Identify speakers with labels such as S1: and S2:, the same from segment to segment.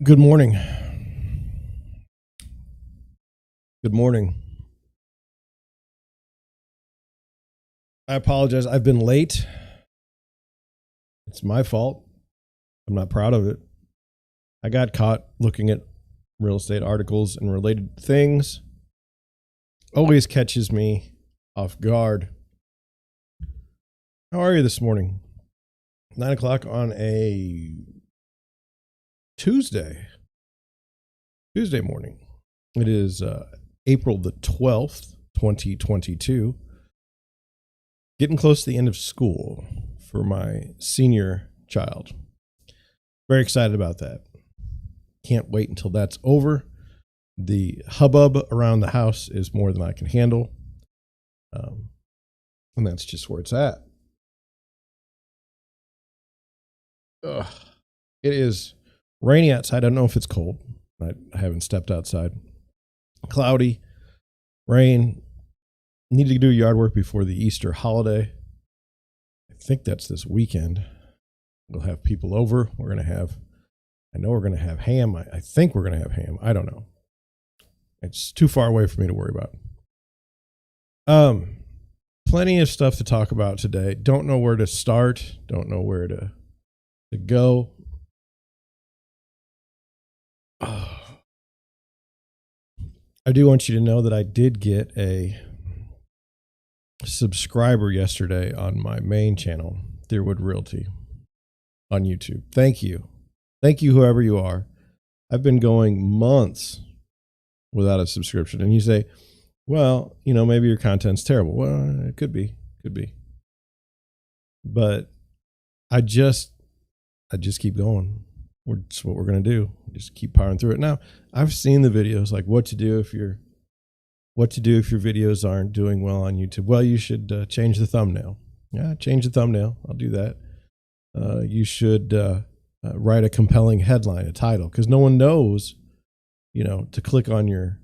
S1: Good morning. Good morning. I apologize. I've been late. It's my fault. I'm not proud of it. I got caught looking at real estate articles and related things. Always catches me off guard. How are you this morning? 9 o'clock on a Tuesday morning. It is April the 12th, 2022. Getting close to the end of school for my senior child. Very excited about that. Can't wait until that's over. The hubbub around the house is more than I can handle. And that's just where it's at. Ugh. It is rainy outside. I don't know if it's cold. I haven't stepped outside. Cloudy, rain. Need to do yard work before the Easter holiday. I think that's this weekend. We'll have people over. I know we're going to have ham. I think we're going to have ham. I don't know. It's too far away for me to worry about. Plenty of stuff to talk about today. Don't know where to start. Don't know where to go. I do want you to know that I did get a subscriber yesterday on my main channel, Deerwood Realty, on YouTube. Thank you. Thank you, whoever you are. I've been going months without a subscription. And you say, well, maybe your content's terrible. Well, it could be. But I just keep going. It's what we're going to do. Just keep powering through it. Now, I've seen the videos, like what to do if your videos aren't doing well on YouTube. Well, you should change the thumbnail. Yeah, change the thumbnail. I'll do that. You should write a compelling headline, a title, because no one knows, to click on your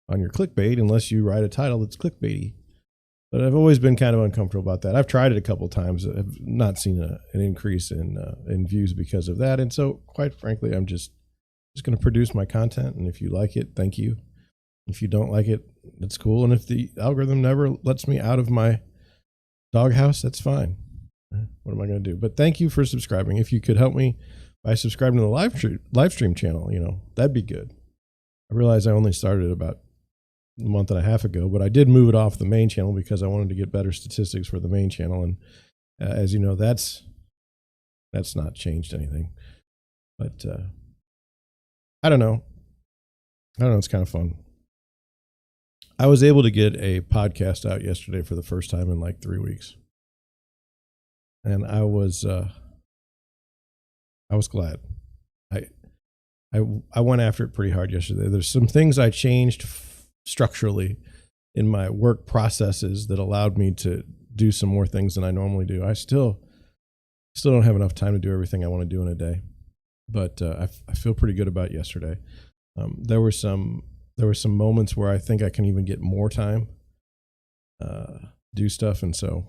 S1: clickbait unless you write a title that's clickbaity. But I've always been kind of uncomfortable about that. I've tried it a couple of times. I've not seen an increase in views because of that. And so, quite frankly, I'm just going to produce my content. And if you like it, thank you. If you don't like it, that's cool. And if the algorithm never lets me out of my doghouse, that's fine. What am I going to do? But thank you for subscribing. If you could help me by subscribing to the Livestream channel, that'd be good. I realize I only started about a month and a half ago, but I did move it off the main channel because I wanted to get better statistics for the main channel. And as you know, that's not changed anything. But I don't know. It's kind of fun. I was able to get a podcast out yesterday for the first time in like 3 weeks. And I was glad. I went after it pretty hard yesterday. There's some things I changed structurally in my work processes that allowed me to do some more things than I normally do. I still don't have enough time to do everything I want to do in a day, but I feel pretty good about yesterday. There were some moments where I think I can even get more time, do stuff, and so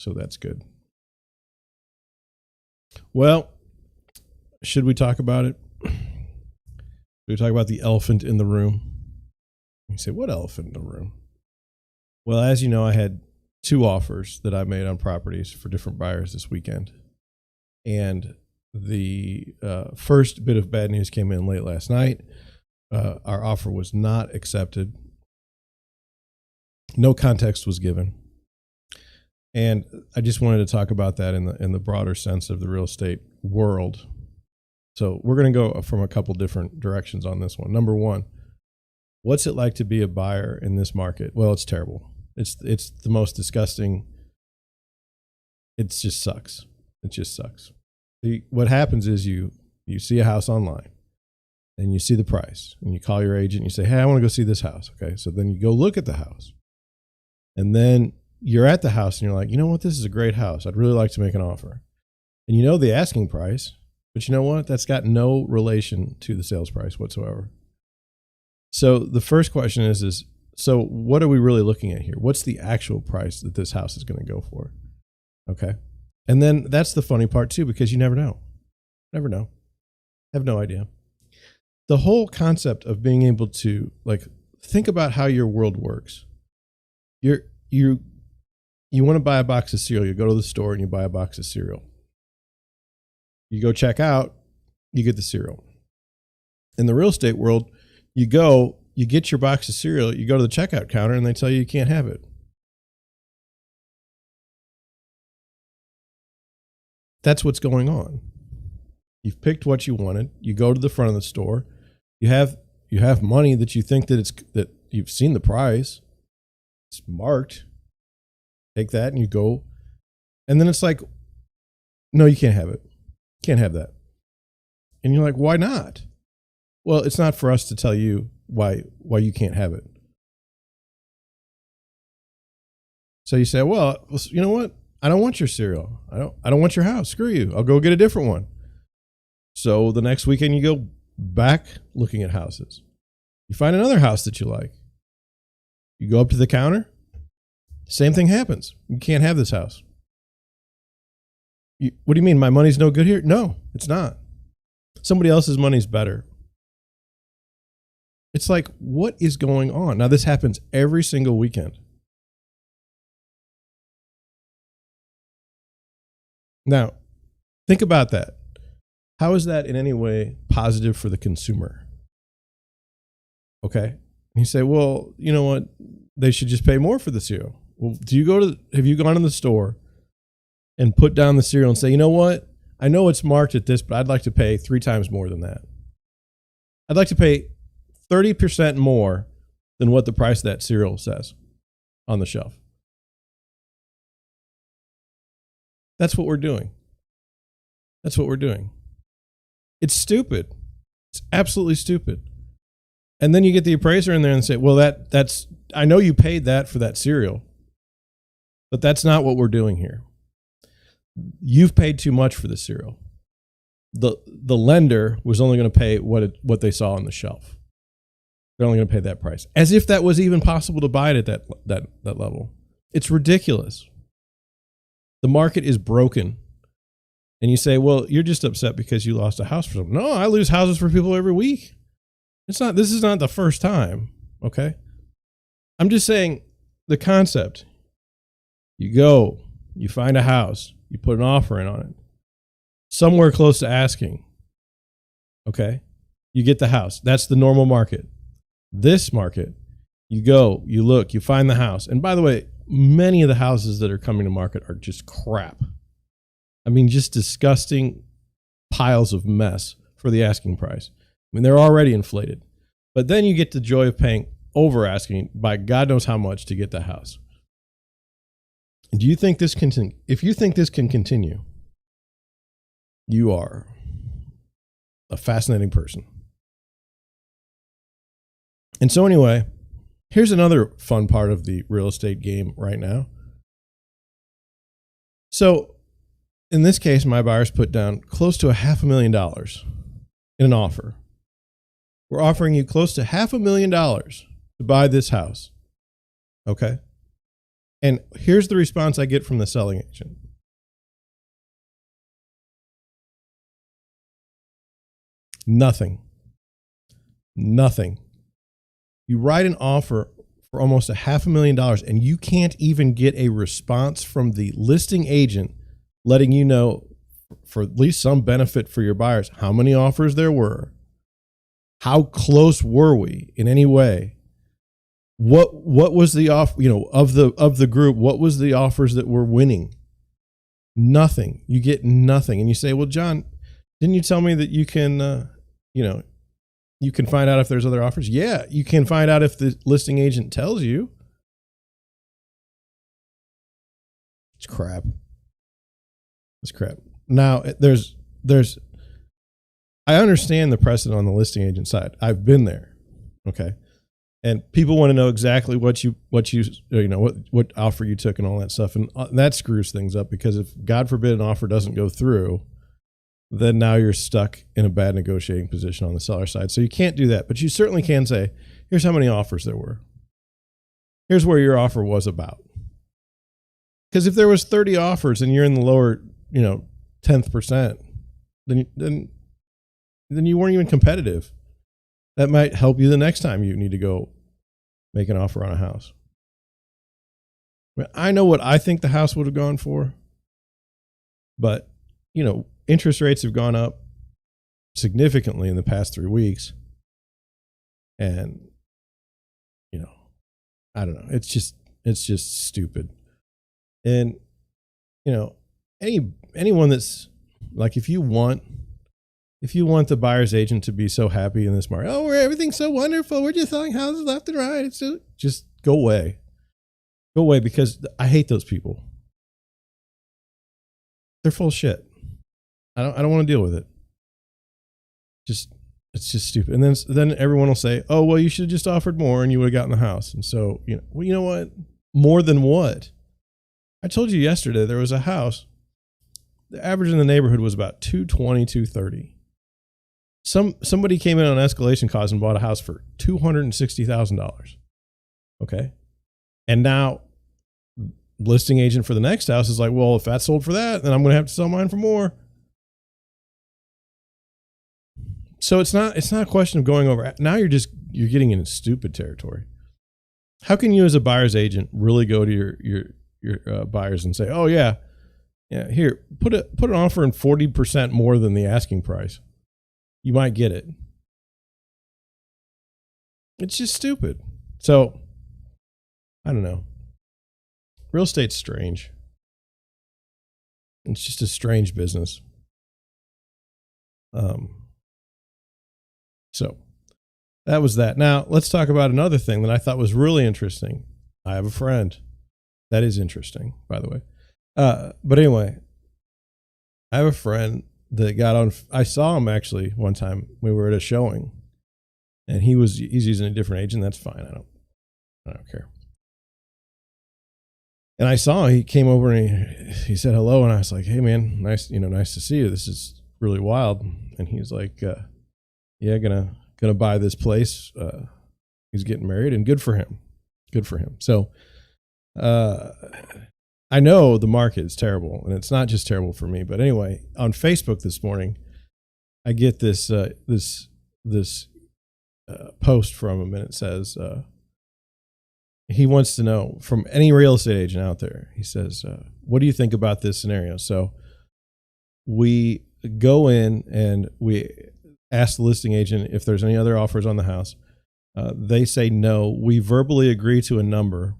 S1: that's good. Well, should we talk about it? Should we talk about the elephant in the room? You say, what elephant in the room? Well, as you know, I had 2 offers that I made on properties for different buyers this weekend. And the first bit of bad news came in late last night. Our offer was not accepted. No context was given. And I just wanted to talk about that in the broader sense of the real estate world. So we're going to go from a couple different directions on this one. Number one, what's it like to be a buyer in this market? Well, it's terrible. It's the most disgusting. It just sucks. What happens is you see a house online and you see the price and you call your agent and you say, hey, I want to go see this house. Okay. So then you go look at the house and then you're at the house and you're like, you know what? This is a great house. I'd really like to make an offer. And you know the asking price, but you know what? That's got no relation to the sales price whatsoever. So the first question is so what are we really looking at here? What's the actual price that this house is going to go for? Okay. And then that's the funny part too, because you never know. I have no idea. the whole concept of being able to, like, think about how your world works. You want to buy a box of cereal. You go to the store and you buy a box of cereal. You go check out, you get the cereal. In the real estate world, you get your box of cereal, you go to the checkout counter, and they tell you can't have it. That's what's going on. You've picked what you wanted. You go to the front of the store. You have money that you think that you've seen the price. It's marked. Take that and you go. And then it's like, no, you can't have it. Can't have that. And you're like, why not? Well, it's not for us to tell you why you can't have it. So you say, well, you know what? I don't want your cereal. I don't want your house. Screw you. I'll go get a different one. So the next weekend you go back looking at houses. You find another house that you like. You go up to the counter. Same thing happens. You can't have this house. What do you mean? My money's no good here? No, it's not. Somebody else's money's better. It's like, what is going on? Now, this happens every single weekend. Now, think about that. How is that in any way positive for the consumer? Okay. And you say, well, you know what? They should just pay more for the cereal. Well, have you gone in the store and put down the cereal and say, you know what? I know it's marked at this, but I'd like to pay 3 times more than that. I'd like to pay 30% more than what the price of that cereal says on the shelf. That's what we're doing. That's what we're doing. It's stupid. It's absolutely stupid. And then you get the appraiser in there and say, well, that's I know you paid that for that cereal, but that's not what we're doing here. You've paid too much for the cereal. The lender was only going to pay what they saw on the shelf. They're only going to pay that price. As if that was even possible to buy it at that level. It's ridiculous. The market is broken. And you say, well, you're just upset because you lost a house for someone. No, I lose houses for people every week. This is not the first time. Okay. I'm just saying the concept. You go, you find a house, you put an offer in on it, somewhere close to asking. Okay. You get the house. That's the normal market. This market, you go, you look, you find the house. And by the way, many of the houses that are coming to market are just crap. I mean, just disgusting piles of mess for the asking price. I mean, they're already inflated. But then you get the joy of paying over asking by God knows how much to get the house. And do you think this can, if you think this can continue, you are a fascinating person. And so anyway, here's another fun part of the real estate game right now. So in this case, my buyers put down close to $500,000 in an offer. We're offering you close to $500,000 to buy this house. Okay. And here's the response I get from the selling agent. Nothing. You write an offer for almost $500,000 and you can't even get a response from the listing agent letting you know, for at least some benefit for your buyers, how many offers there were, how close were we in any way, what was the offer, of the group, what was the offers that were winning? Nothing. You get nothing. And you say, well, John, didn't you tell me that you can, you can find out if there's other offers? Yeah, you can find out if the listing agent tells you. It's crap. It's crap. Now, I understand the precedent on the listing agent side. I've been there. Okay. And people want to know exactly what offer you took and all that stuff. And that screws things up, because if, God forbid, an offer doesn't go through, then now you're stuck in a bad negotiating position on the seller side. So you can't do that, but you certainly can say, here's how many offers there were. Here's where your offer was about. Because if there was 30 offers and you're in the lower, 10th percent, then you weren't even competitive. That might help you the next time you need to go make an offer on a house. I know what I think the house would have gone for, but interest rates have gone up significantly in the past 3 weeks. And, I don't know. It's just stupid. And, anyone that's like, if you want the buyer's agent to be so happy in this market, oh, everything's so wonderful, we're just selling houses left and right, it's just go away. Go away, because I hate those people. They're full of shit. I don't want to deal with it. It's just stupid. And then everyone will say, oh, well, you should have just offered more and you would have gotten the house. And so, well, you know what? More than what? I told you yesterday there was a house. The average in the neighborhood was about $220,000, $230,000. Somebody came in on escalation clause and bought a house for $260,000. Okay. And now listing agent for the next house is like, well, if that sold for that, then I'm going to have to sell mine for more. So it's not a question of going over. Now you're getting into stupid territory. How can you as a buyer's agent really go to your buyers and say, oh yeah, here, put an offer in 40% more than the asking price. You might get it. It's just stupid. So I don't know. Real estate's strange. It's just a strange business. So that was that. Now let's talk about another thing that I thought was really interesting. I have a friend. That is interesting, by the way. But anyway, I have a friend that got on. I saw him actually one time. We were at a showing, and he's using a different agent. That's fine. I don't care. And I saw he came over and he said hello, and I was like, hey man, nice to see you. This is really wild. And he's like, yeah, gonna buy this place. He's getting married, and good for him. Good for him. So I know the market is terrible, and it's not just terrible for me. But anyway, on Facebook this morning, I get this post from him, and it says he wants to know from any real estate agent out there. He says, what do you think about this scenario? So we go in and we ask the listing agent if there's any other offers on the house. They say no. We verbally agree to a number.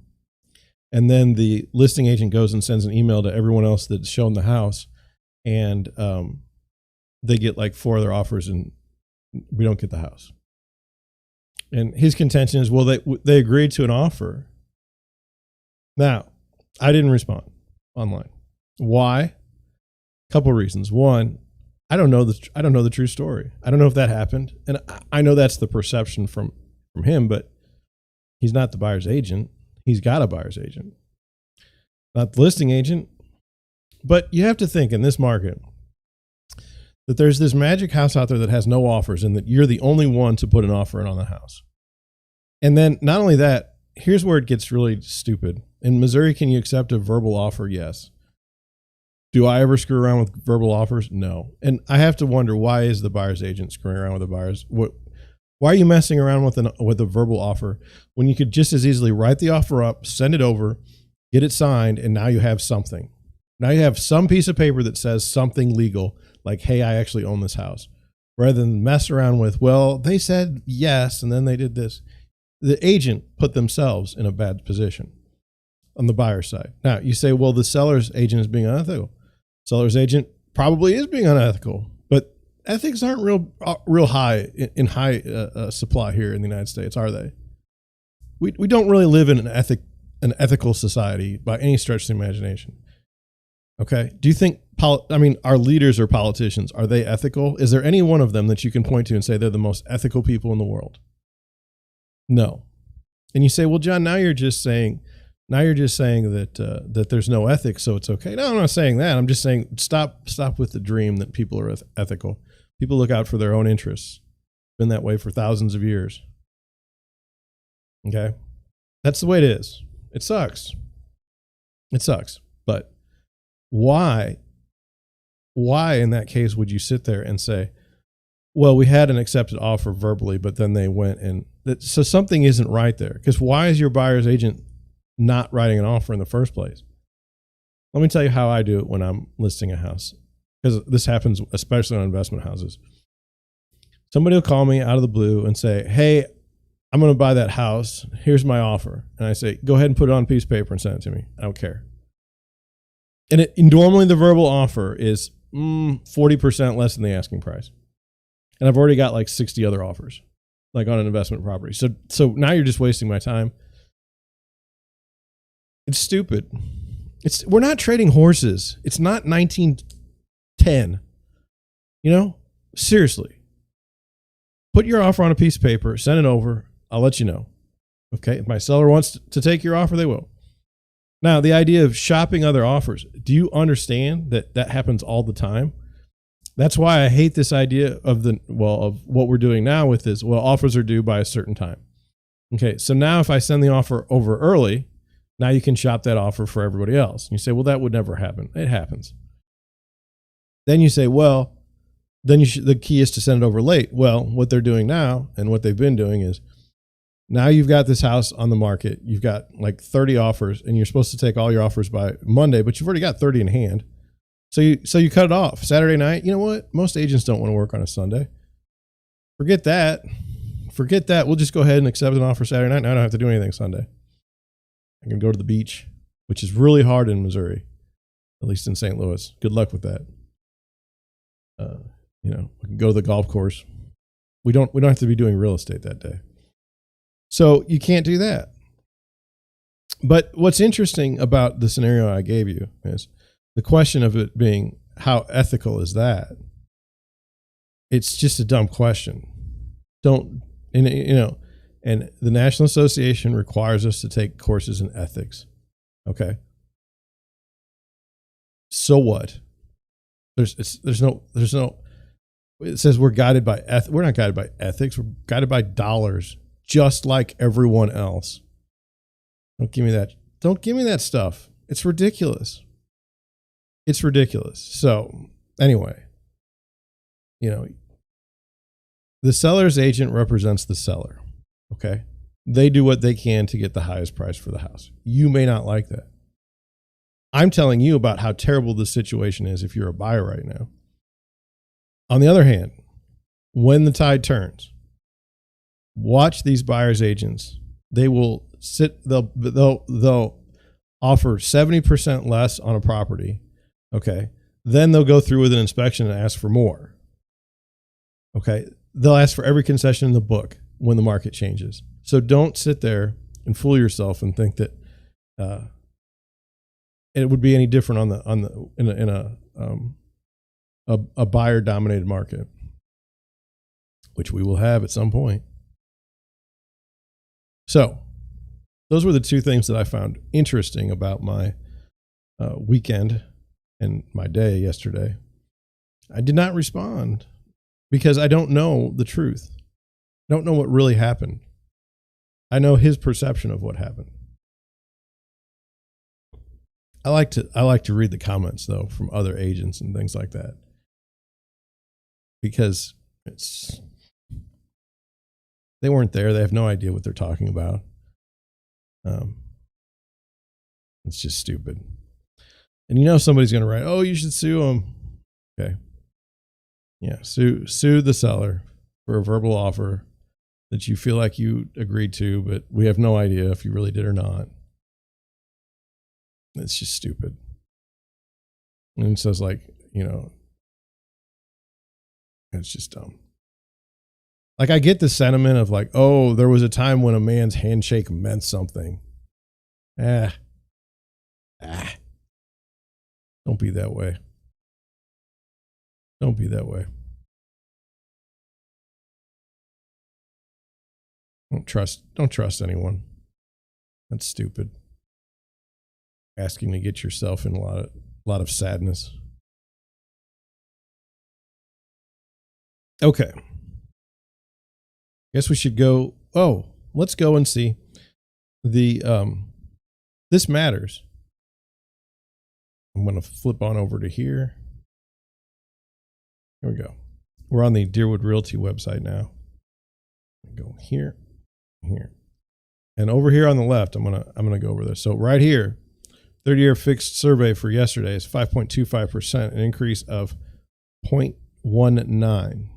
S1: And then the listing agent goes and sends an email to everyone else that's shown the house. And they get like 4 other offers, and we don't get the house. And his contention is, well, they agreed to an offer. Now, I didn't respond online. Why? A couple of reasons. One, I don't know the true story. I don't know if that happened, and I know that's the perception from him. But he's not the buyer's agent. He's got a buyer's agent, not the listing agent. But you have to think in this market that there's this magic house out there that has no offers, and that you're the only one to put an offer in on the house. And then not only that, here's where it gets really stupid. In Missouri, can you accept a verbal offer? Yes. Do I ever screw around with verbal offers? No. And I have to wonder, why is the buyer's agent screwing around with the buyers? Why are you messing around with a verbal offer when you could just as easily write the offer up, send it over, get it signed, and now you have something. Now you have some piece of paper that says something legal, like, hey, I actually own this house, rather than mess around with, well, they said yes, and then they did this. The agent put themselves in a bad position on the buyer's side. Now you say, well, the seller's agent is being unethical. Seller's agent probably is being unethical, but ethics aren't real high in high supply here in the United States, are they? We don't really live in an ethical society by any stretch of the imagination. Okay. Do you think, our leaders or politicians, are they ethical? Is there any one of them that you can point to and say they're the most ethical people in the world? No. And you say, well, John, now you're just saying that there's no ethics, so it's okay. No, I'm not saying that. I'm just saying stop with the dream that people are ethical. People look out for their own interests. Been that way for thousands of years. Okay? That's the way it is. It sucks. It sucks. But why in that case would you sit there and say, well, we had an accepted offer verbally, but then they went and so something isn't right there. Because why is your buyer's agent not writing an offer in the first place? Let me tell you how I do it when I'm listing a house, because this happens especially on investment houses. Somebody will call me out of the blue and say, hey, I'm going to buy that house. Here's my offer. And I say, go ahead and put it on a piece of paper and send it to me. I don't care. And normally the verbal offer is 40% less than the asking price. And I've already got like 60 other offers, like on an investment property. So now you're just wasting my time. It's stupid. We're not trading horses. It's not 1910. You know, seriously. Put your offer on a piece of paper, send it over. I'll let you know. Okay. If my seller wants to take your offer, they will. Now, the idea of shopping other offers, do you understand that that happens all the time? That's why I hate this idea of what we're doing now with this. Well, offers are due by a certain time. Okay. So now if I send the offer over early, now you can shop that offer for everybody else. And you say, well, that would never happen. It happens. Then you say, well, then the key is to send it over late. Well, what they're doing now and what they've been doing is now you've got this house on the market. You've got like 30 offers and you're supposed to take all your offers by Monday, but you've already got 30 in hand. So you cut it off Saturday night. You know what? Most agents don't want to work on a Sunday. Forget that. We'll just go ahead and accept an offer Saturday night. Now I don't have to do anything Sunday. I can go to the beach, which is really hard in Missouri, at least in St. Louis. Good luck with that. We can go to the golf course. We don't have to be doing real estate that day. So you can't do that. But what's interesting about the scenario I gave you is the question of it being, how ethical is that? It's just a dumb question. And the National Association requires us to take courses in ethics. Okay. So what? There's no, it says we're guided by we're not guided by ethics. We're guided by dollars, just like everyone else. Don't give me that stuff. It's ridiculous. So anyway, the seller's agent represents the seller. Okay. They do what they can to get the highest price for the house. You may not like that. I'm telling you about how terrible the situation is if you're a buyer right now. On the other hand, when the tide turns, watch these buyer's agents. They will they'll offer 70% less on a property. Okay. Then they'll go through with an inspection and ask for more. Okay. They'll ask for every concession in the book when the market changes. So don't sit there and fool yourself and think that it would be any different in a buyer dominated market, which we will have at some point. So those were the two things that I found interesting about my weekend and my day yesterday. I did not respond because I don't know the truth. I don't know what really happened. I know his perception of what happened. I like to read the comments though from other agents and things like that, because they weren't there. They have no idea what they're talking about. It's just stupid. And somebody's going to write, "Oh, you should sue them." Okay. Yeah, sue the seller for a verbal offer that you feel like you agreed to, but we have no idea if you really did or not. It's just stupid. And it says it's just dumb. Like, I get the sentiment of like, oh, there was a time when a man's handshake meant something. Don't be that way. Don't be that way. Don't trust anyone. That's stupid. Asking to get yourself in a lot of sadness. Okay. Guess we should go. Oh, let's go and see the This Matters. I'm going to flip on over to here. Here we go. we're on the Deerwood Realty website now. Go here, and over here on the left. I'm gonna go over this. So right here, 30-year fixed survey for yesterday is 5.25%, an increase of 0.19,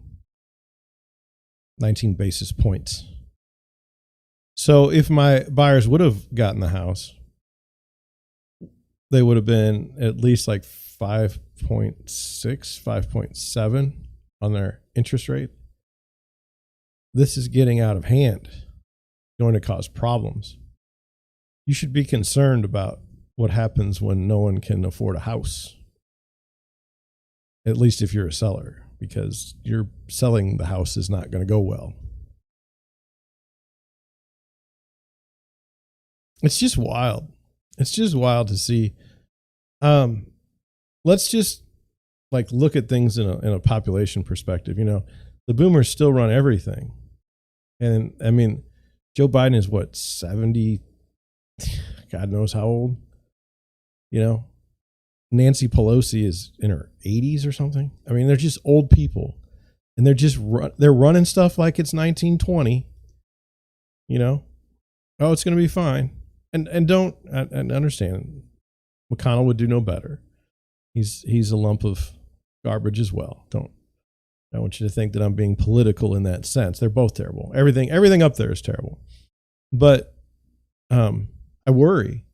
S1: 19 basis points. So if my buyers would have gotten the house, they would have been at least like 5.6, 5.7 on their interest rate. This is getting out of hand, going to cause problems. You should be concerned about what happens when no one can afford a house, at least if you're a seller, because you're selling the house is not going to go well. It's just wild. It's just wild to see. Let's just like look at things in a population perspective. You know, the boomers still run everything. And I mean, Joe Biden is what, 70, God knows how old, you know, Nancy Pelosi is in her 80s or something. I mean, they're just old people, and they're running stuff like it's 1920, you know, oh, it's going to be fine. And don't understand, McConnell would do no better. He's a lump of garbage as well. I want you to think that I'm being political in that sense. They're both terrible. Everything up there is terrible. But I worry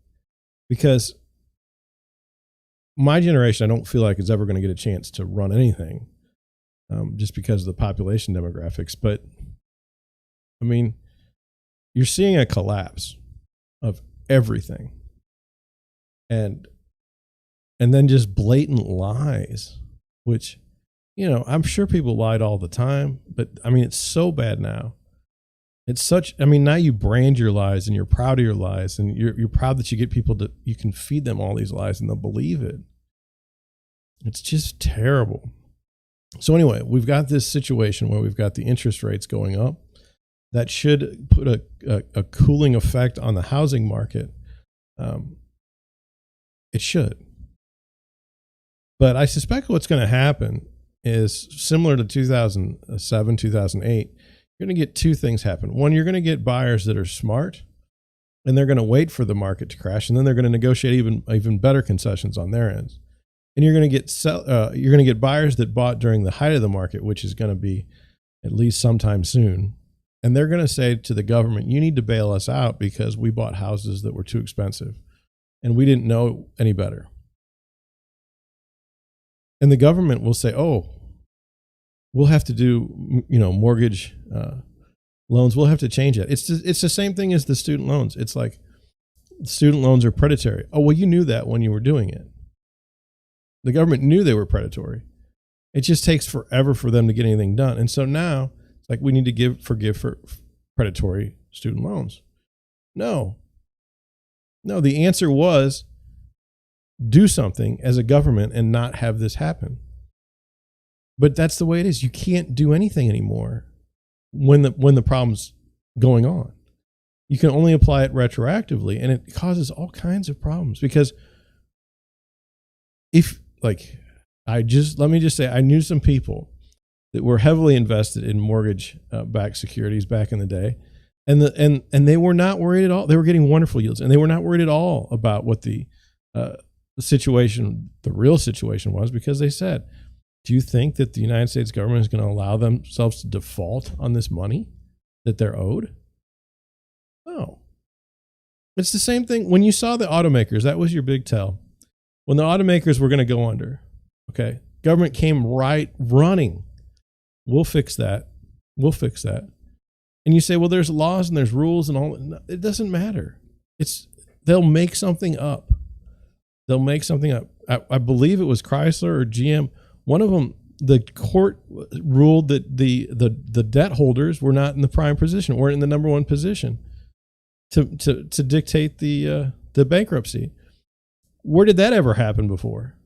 S1: because my generation, I don't feel like is ever going to get a chance to run anything, just because of the population demographics. But I mean, you're seeing a collapse of everything, and then just blatant lies, which, you know, I'm sure people lied all the time, but I mean, it's so bad now. Now you brand your lies, and you're proud of your lies, and you're proud that you get people you can feed them all these lies and they'll believe it. It's just terrible. So anyway, we've got this situation where we've got the interest rates going up. That should put a cooling effect on the housing market. It should. But I suspect what's going to happen is similar to 2007, 2008. You're going to get two things happen. One, you're going to get buyers that are smart, and they're going to wait for the market to crash, and then they're going to negotiate even better concessions on their ends. And you're going to get buyers that bought during the height of the market, which is going to be at least sometime soon. And they're going to say to the government, you need to bail us out because we bought houses that were too expensive and we didn't know any better. And the government will say, oh, we'll have to do, mortgage loans. We'll have to change it. It's the same thing as the student loans. It's like student loans are predatory. Oh, well, you knew that when you were doing it. The government knew they were predatory. It just takes forever for them to get anything done. And so now it's like we need to forgive for predatory student loans. No, the answer was do something as a government and not have this happen. But that's the way it is. You can't do anything anymore when the problem's going on. You can only apply it retroactively, and it causes all kinds of problems because let me just say, I knew some people that were heavily invested in mortgage backed securities back in the day. And they were not worried at all. They were getting wonderful yields, and they were not worried at all about what the real situation was, because they said, do you think that the United States government is going to allow themselves to default on this money that they're owed? No. It's the same thing. When you saw the automakers, that was your big tell. When the automakers were going to go under, okay, government came right running. We'll fix that. We'll fix that. And you say, well, there's laws and there's rules and all. No, it doesn't matter. They'll make something up. They'll make something up. I believe it was Chrysler or GM. One of them, the court ruled that the debt holders were not in the prime position, weren't in the number one position to dictate the bankruptcy. Where did that ever happen before?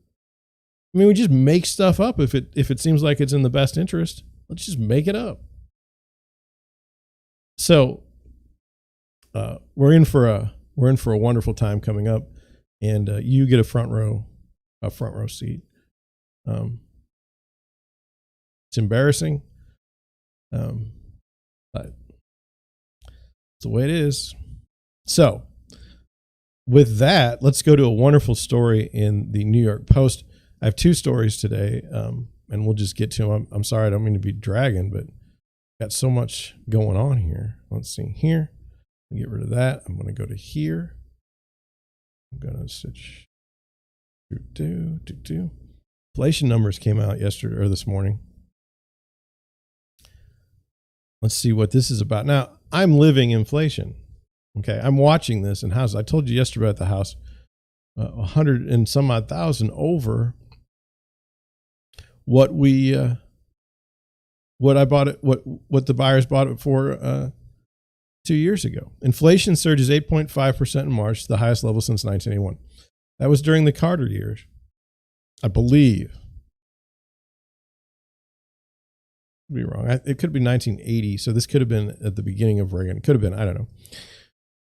S1: I mean, we just make stuff up if it seems like it's in the best interest. Let's just make it up. So we're in for a wonderful time coming up, and you get a front row seat. It's embarrassing. But it's the way it is. So with that, let's go to a wonderful story in the New York Post. I have two stories today, and we'll just get to them. I'm sorry, I don't mean to be dragging, but got so much going on here. Let's see here. Get rid of that. I'm going to go to here. I'm going to switch. Inflation numbers came out yesterday or this morning. Let's see what this is about. Now, I'm living inflation. Okay, I'm watching this in houses. I told you yesterday about the house, 100 and some odd thousand over what we, what I bought it, what the buyers bought it for 2 years ago. Inflation surges 8.5% in March, the highest level since 1981. That was during the Carter years, I believe. Could be wrong. It could be 1980. So this could have been at the beginning of Reagan. It could have been, I don't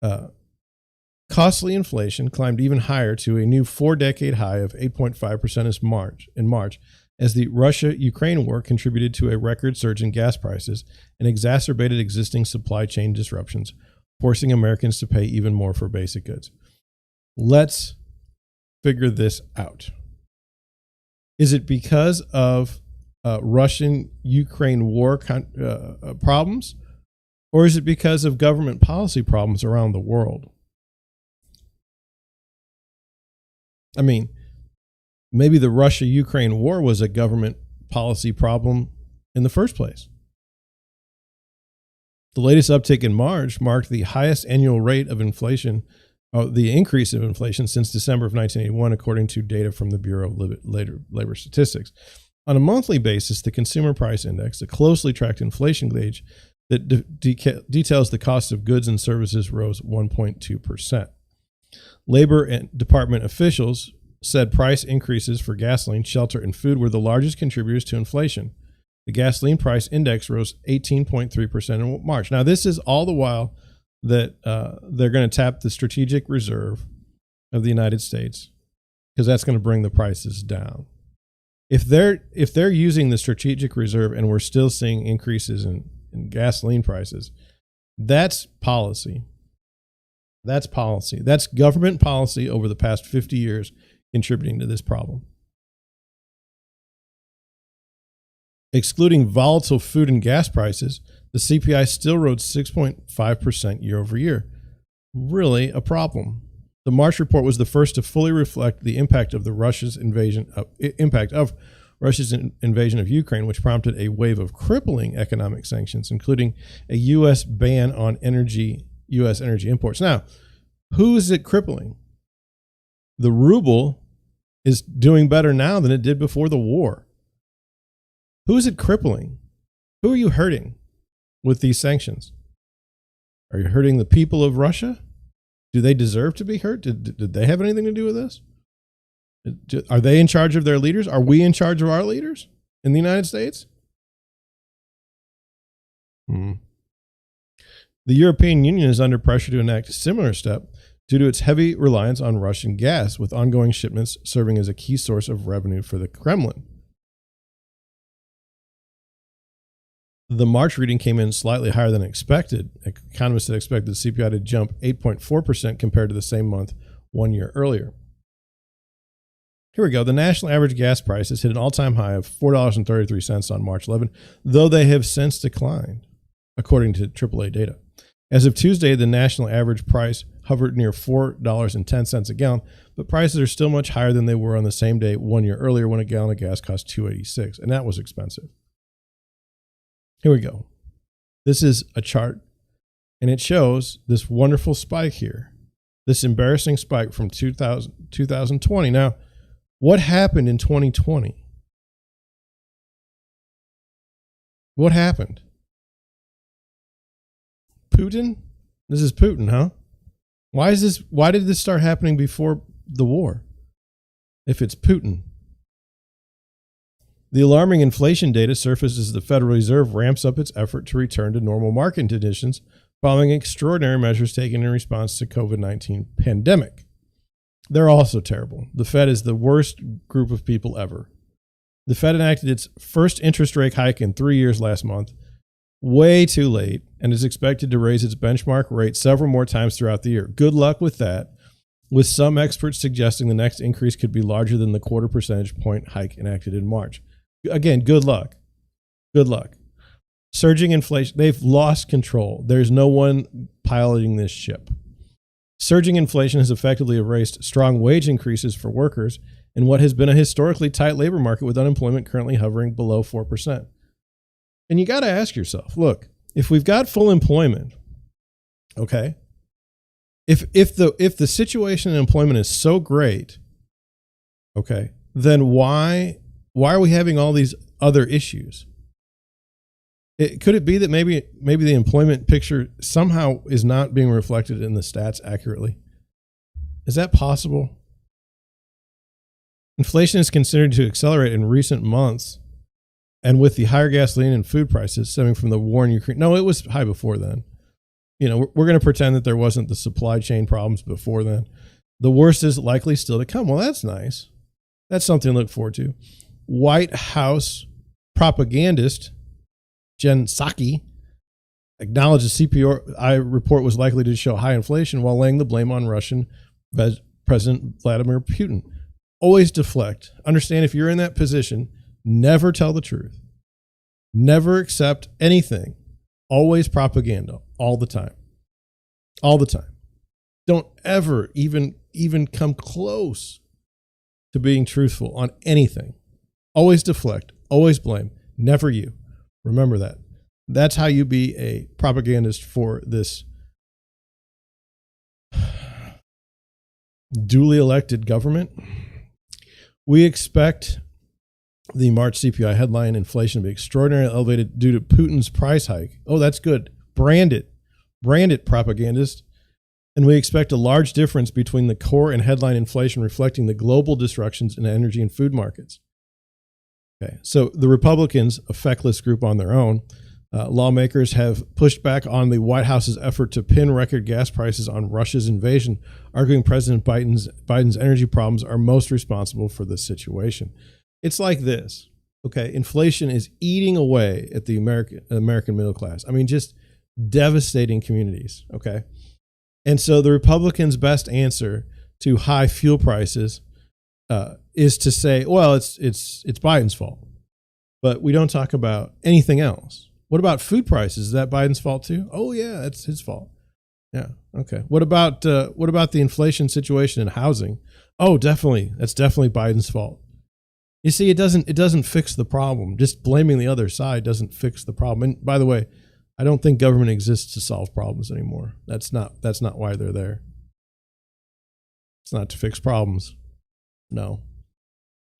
S1: know. Costly inflation climbed even higher to a new 4-decade high of 8.5% in March, as the Russia-Ukraine war contributed to a record surge in gas prices and exacerbated existing supply chain disruptions, forcing Americans to pay even more for basic goods. Let's figure this out. Is it because of Russian-Ukraine war problems, or is it because of government policy problems around the world? I mean, maybe the Russia-Ukraine war was a government policy problem in the first place. The latest uptick in March marked the highest annual rate of inflation, the increase of inflation since December of 1981, according to data from the Bureau of Labor Statistics. On a monthly basis, the Consumer Price Index, a closely tracked inflation gauge that details the cost of goods and services, rose 1.2%. Labor and department officials said price increases for gasoline, shelter, and food were the largest contributors to inflation. The gasoline price index rose 18.3% in March. Now, this is all the while that they're going to tap the strategic reserve of the United States, because that's going to bring the prices down. If they're using the strategic reserve and we're still seeing increases in gasoline prices, that's policy. That's policy. That's government policy over the past 50 years contributing to this problem. Excluding volatile food and gas prices, the CPI still rose 6.5% year over year. Really a problem. The March report was the first to fully reflect the impact of Russia's invasion of Ukraine, which prompted a wave of crippling economic sanctions, including a U.S. ban on U.S. energy imports. Now, who is it crippling? The ruble is doing better now than it did before the war. Who is it crippling? Who are you hurting with these sanctions? Are you hurting the people of Russia? Do they deserve to be hurt? Did they have anything to do with this? Are they in charge of their leaders? Are we in charge of our leaders in the United States? The European Union is under pressure to enact a similar step due to its heavy reliance on Russian gas, with ongoing shipments serving as a key source of revenue for the Kremlin. The March reading came in slightly higher than expected. Economists had expected the CPI to jump 8.4% compared to the same month 1 year earlier. Here we go. The national average gas prices hit an all-time high of $4.33 on March 11, though they have since declined, according to AAA data. As of Tuesday, the national average price hovered near $4.10 a gallon, but prices are still much higher than they were on the same day 1 year earlier, when a gallon of gas cost $2.86, and that was expensive. Here we go. This is a chart, and it shows this wonderful spike here, this embarrassing spike from 2020. Now, what happened in 2020? What happened? Putin? This is Putin, huh? Why did this start happening before the war? If it's Putin. The alarming inflation data surfaced as the Federal Reserve ramps up its effort to return to normal market conditions following extraordinary measures taken in response to COVID-19 pandemic. They're also terrible. The Fed is the worst group of people ever. The Fed enacted its first interest rate hike in 3 years last month, way too late, and is expected to raise its benchmark rate several more times throughout the year. Good luck with that, with some experts suggesting the next increase could be larger than the 0.25 percentage point hike enacted in March. Again, good luck. Good luck. Surging inflation. They've lost control. There's no one piloting this ship. Surging inflation has effectively erased strong wage increases for workers in what has been a historically tight labor market, with unemployment currently hovering below 4%. And you got to ask yourself, look, if we've got full employment, okay, if the situation in employment is so great, okay, then why are we having all these other issues? Could it be that maybe the employment picture somehow is not being reflected in the stats accurately? Is that possible? Inflation is considered to accelerate in recent months, and with the higher gasoline and food prices stemming from the war in Ukraine. No, it was high before then. You know, we're going to pretend that there wasn't the supply chain problems before then. The worst is likely still to come. Well, that's nice. That's something to look forward to. White House propagandist Jen Psaki acknowledged the CPI report was likely to show high inflation while laying the blame on Russian President Vladimir Putin. Always deflect. Understand, if you're in that position, never tell the truth. Never accept anything. Always propaganda. All the time. All the time. Don't ever even come close to being truthful on anything. Always deflect. Always blame. Never you. Remember that. That's how you be a propagandist for this duly elected government. We expect the March CPI headline inflation to be extraordinarily elevated due to Putin's price hike. Oh, that's good. Brand it, propagandist. And we expect a large difference between the core and headline inflation, reflecting the global disruptions in energy and food markets. Okay, so the Republicans, a feckless group on their own, lawmakers have pushed back on the White House's effort to pin record gas prices on Russia's invasion, arguing President Biden's energy problems are most responsible for this situation. It's like this, okay? Inflation is eating away at the American middle class. I mean, just devastating communities, okay? And so the Republicans' best answer to high fuel prices is to say, well, it's Biden's fault, but we don't talk about anything else. What about food prices? Is that Biden's fault too? Oh yeah, it's his fault. Yeah. Okay. What about the inflation situation in housing? Oh, definitely. That's definitely Biden's fault. You see, it doesn't fix the problem. Just blaming the other side doesn't fix the problem. And by the way, I don't think government exists to solve problems anymore. That's not why they're there. It's not to fix problems. No.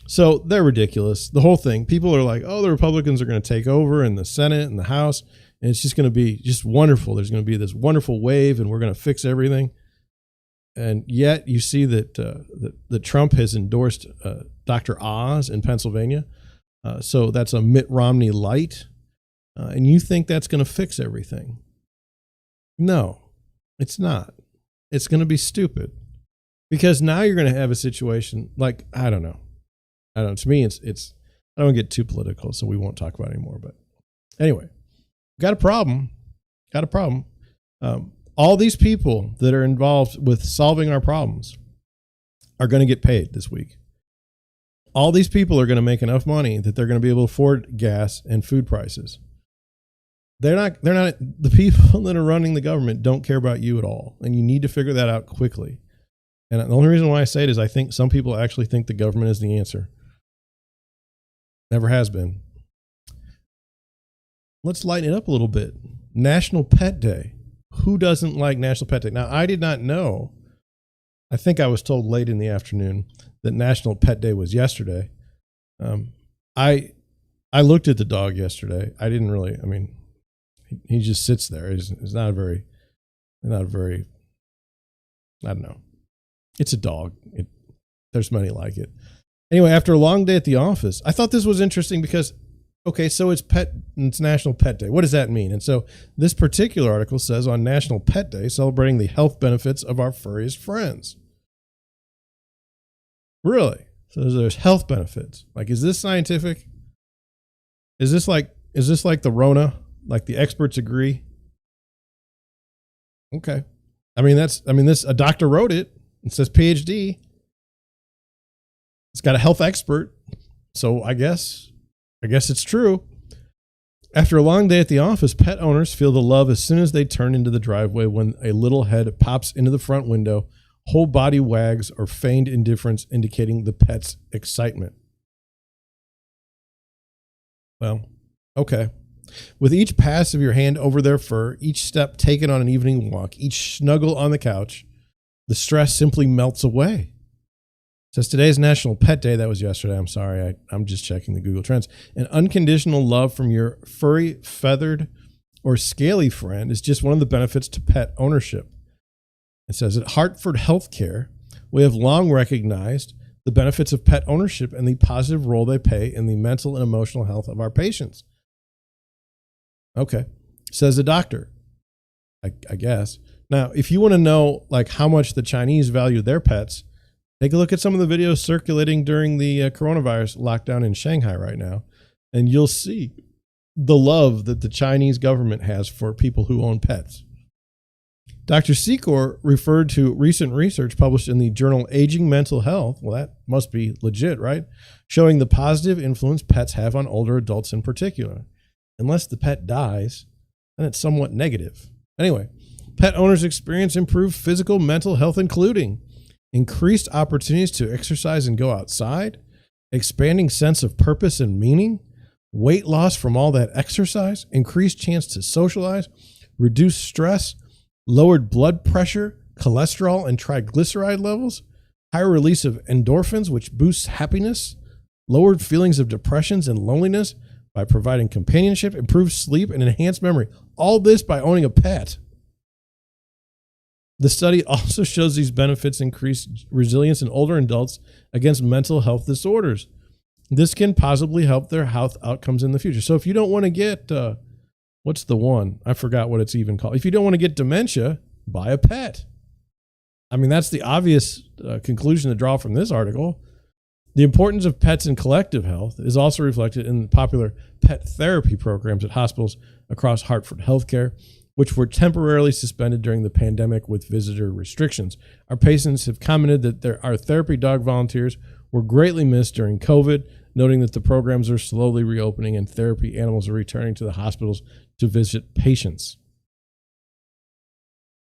S1: So they're ridiculous. The whole thing. People are like, oh, the Republicans are going to take over in the Senate and the House, and it's just going to be just wonderful. There's going to be this wonderful wave, and we're going to fix everything. And yet you see that that Trump has endorsed Dr. Oz in Pennsylvania. So that's a Mitt Romney light. And you think that's going to fix everything. No, it's not. It's going to be stupid. Because now you're going to have a situation like, I don't know. To me, it's I don't get too political, so we won't talk about it anymore. But anyway, got a problem. All these people that are involved with solving our problems are going to get paid this week. All these people are going to make enough money that they're going to be able to afford gas and food prices. They're not, the people that are running the government don't care about you at all. And you need to figure that out quickly. And the only reason why I say it is I think some people actually think the government is the answer. Never has been. Let's lighten it up a little bit. National Pet Day. Who doesn't like National Pet Day? Now, I did not know. I think I was told late in the afternoon that National Pet Day was yesterday. I looked at the dog yesterday. I didn't really, I mean, he just sits there. It's not a very, I don't know. It's a dog. There's many like it. Anyway, after a long day at the office, I thought this was interesting because, okay, so it's National Pet Day. What does that mean? And so this particular article says on National Pet Day, celebrating the health benefits of our furriest friends. Really? So there's health benefits. Like, is this scientific? Is this like the Rona? Like the experts agree? Okay. A doctor wrote it. It says PhD. It's got a health expert. So I guess it's true. After a long day at the office, pet owners feel the love as soon as they turn into the driveway when a little head pops into the front window, whole body wags, or feigned indifference indicating the pet's excitement. Well, okay. With each pass of your hand over their fur, each step taken on an evening walk, each snuggle on the couch, the stress simply melts away. It says today's National Pet Day. That was yesterday. I'm sorry. I'm just checking the Google Trends. An unconditional love from your furry, feathered, or scaly friend is just one of the benefits to pet ownership. It says at Hartford Healthcare, we have long recognized the benefits of pet ownership and the positive role they play in the mental and emotional health of our patients. Okay. Says the doctor. I guess. Now, if you want to know like how much the Chinese value their pets, take a look at some of the videos circulating during the coronavirus lockdown in Shanghai right now, and you'll see the love that the Chinese government has for people who own pets. Dr. Secor referred to recent research published in the journal Aging Mental Health. Well, that must be legit, right? Showing the positive influence pets have on older adults in particular. Unless the pet dies, then it's somewhat negative. Anyway, pet owners experience improved physical, mental health, including increased opportunities to exercise and go outside, expanding sense of purpose and meaning, weight loss from all that exercise, increased chance to socialize, reduced stress, lowered blood pressure, cholesterol and triglyceride levels, higher release of endorphins, which boosts happiness, lowered feelings of depressions and loneliness by providing companionship, improved sleep, and enhanced memory. All this by owning a pet. The study also shows these benefits increase resilience in older adults against mental health disorders. This can possibly help their health outcomes in the future. So if you don't want to get, what's the one? I forgot what it's even called. If you don't want to get dementia, buy a pet. I mean, that's the obvious conclusion to draw from this article. The importance of pets in collective health is also reflected in the popular pet therapy programs at hospitals across Hartford Healthcare, which were temporarily suspended during the pandemic with visitor restrictions. Our patients have commented that our therapy dog volunteers were greatly missed during COVID, noting that the programs are slowly reopening and therapy animals are returning to the hospitals to visit patients.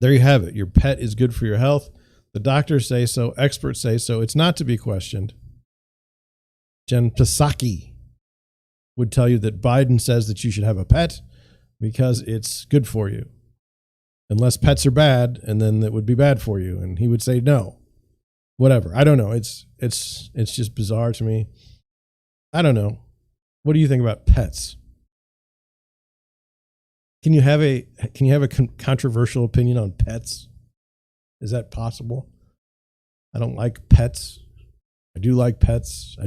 S1: There you have it. Your pet is good for your health. The doctors say so. Experts say so. It's not to be questioned. Jen Psaki would tell you that Biden says that you should have a pet because it's good for you. Unless pets are bad, and then it would be bad for you. And he would say no. Whatever. I don't know. It's just bizarre to me. I don't know. What do you think about pets? Can you have a controversial opinion on pets? Is that possible? I don't like pets. I do like pets. I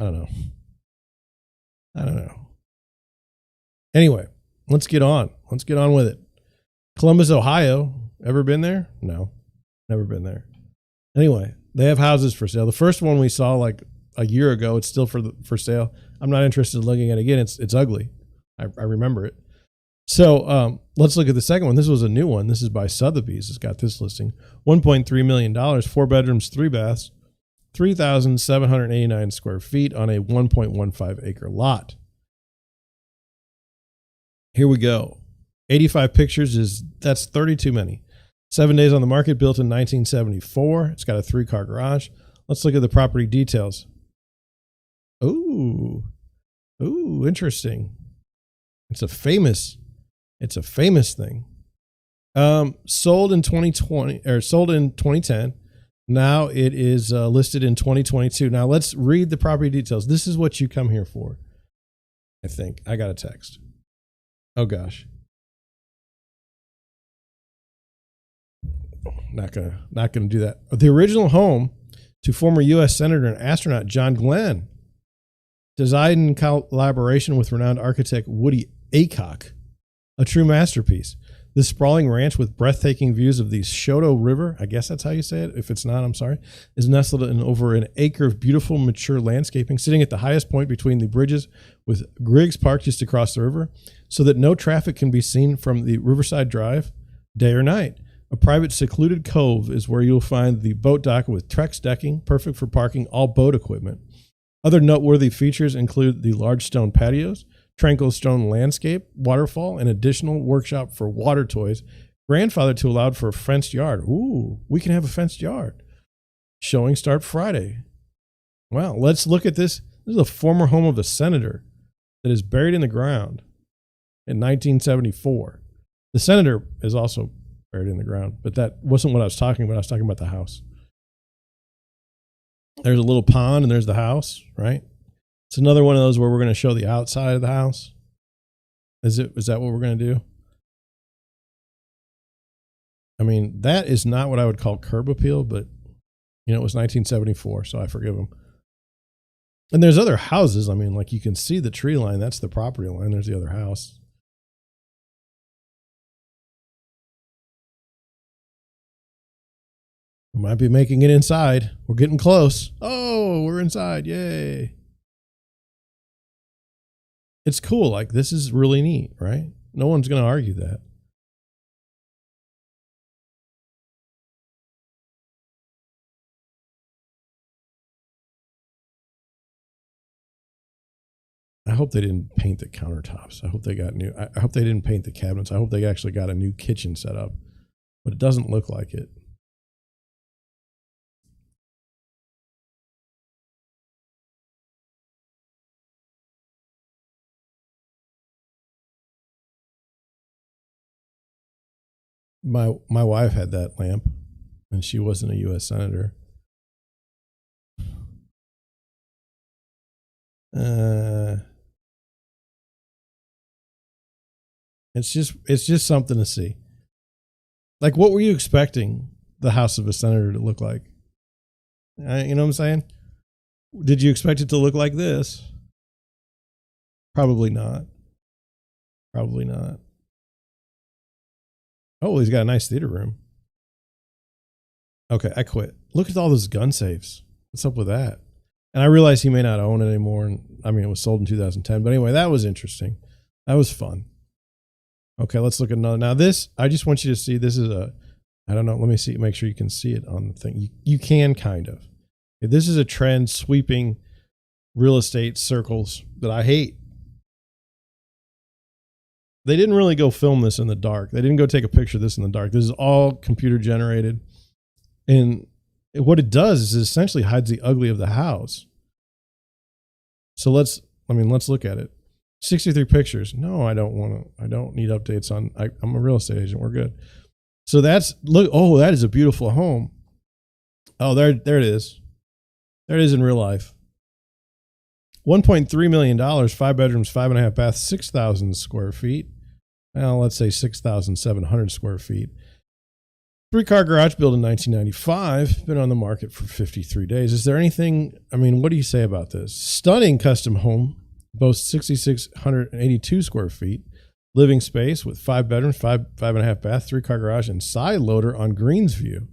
S1: don't know. Anyway, let's get on. Let's get on with it. Columbus, Ohio. Ever been there? No, never been there. Anyway, they have houses for sale. The first one we saw like a year ago, it's still for sale. I'm not interested in looking at it again. It's ugly. I remember it. So let's look at the second one. This was a new one. This is by Sotheby's. It's got this listing. $1.3 million, 4 bedrooms, 3 baths, 3,789 square feet on a 1.15 acre lot. Here we go. 85 pictures that's 30 too many. 7 days on the market, built in 1974. It's got a 3-car garage. Let's look at the property details. Ooh, interesting. It's a famous thing. Sold in 2020 or sold in 2010. Now it is listed in 2022. Now let's read the property details. This is what you come here for. I think I got a text. Oh gosh. Not gonna do that. The original home to former U.S. Senator and astronaut John Glenn, designed in collaboration with renowned architect Woody Aycock, a true masterpiece. This sprawling ranch with breathtaking views of the Shoto River, I guess that's how you say it. If it's not, I'm sorry, is nestled in over an acre of beautiful, mature landscaping, sitting at the highest point between the bridges with Griggs Park just across the river, so that no traffic can be seen from the Riverside Drive, day or night. A private, secluded cove is where you'll find the boat dock with Trex decking, perfect for parking all boat equipment. Other noteworthy features include the large stone patios, tranquil stone landscape, waterfall, and additional workshop for water toys, grandfathered to allowed for a fenced yard. Ooh, we can have a fenced yard. Showing start Friday. Wow, let's look at this. This is a former home of a senator that is buried in the ground in 1974. The senator is also buried in the ground, but that wasn't what I was talking about. I was talking about the house. There's a little pond and there's the house, right? It's another one of those where we're going to show the outside of the house. Is that what we're going to do? I mean, that is not what I would call curb appeal, but you know, it was 1974, so I forgive them. And there's other houses. I mean, like you can see the tree line. That's the property line. There's the other house. We might be making it inside. We're getting close. Oh, we're inside. Yay. It's cool. Like, this is really neat, right? No one's going to argue that. I hope they didn't paint the countertops. I hope they got new. I hope they didn't paint the cabinets. I hope they actually got a new kitchen set up, but it doesn't look like it. My wife had that lamp, and she wasn't a U.S. senator. It's just something to see. Like, what were you expecting the house of a senator to look like? You know what I'm saying? Did you expect it to look like this? Probably not. Probably not. Oh, he's got a nice theater room. Okay, I quit. Look at all those gun safes. What's up with that? And I realize he may not own it anymore. And I mean, it was sold in 2010. But anyway, that was interesting. That was fun. Okay, let's look at another. Now this, I just want you to see, this is a, I don't know, let me see, make sure you can see it on the thing. You can kind of. This is a trend sweeping real estate circles that I hate. They didn't really go film this in the dark. They didn't go take a picture of this in the dark. This is all computer generated. And what it does is it essentially hides the ugly of the house. So let's look at it. 63 pictures. No, I don't need updates on, I'm a real estate agent. We're good. So that's, look, oh, that is a beautiful home. Oh, there it is. There it is in real life. $1.3 million, 5 bedrooms, 5.5 baths, 6,000 square feet. Well, let's say 6,700 square feet. 3-car garage built in 1995. Been on the market for 53 days. Is there anything, I mean, what do you say about this? Stunning custom home. Boasts 6,682 square feet. Living space with 5 bedrooms, 5.5 baths, 3-car garage, and side loader on Greensview.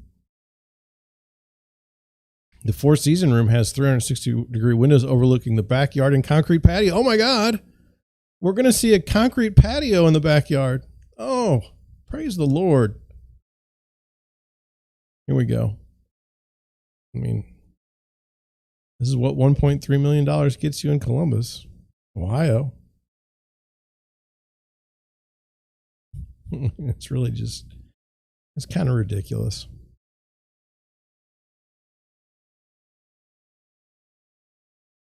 S1: The 4-season room has 360-degree windows overlooking the backyard and concrete patio. Oh my God. We're going to see a concrete patio in the backyard. Oh, praise the Lord. Here we go. I mean, this is what $1.3 million gets you in Columbus, Ohio. It's really just, it's kind of ridiculous.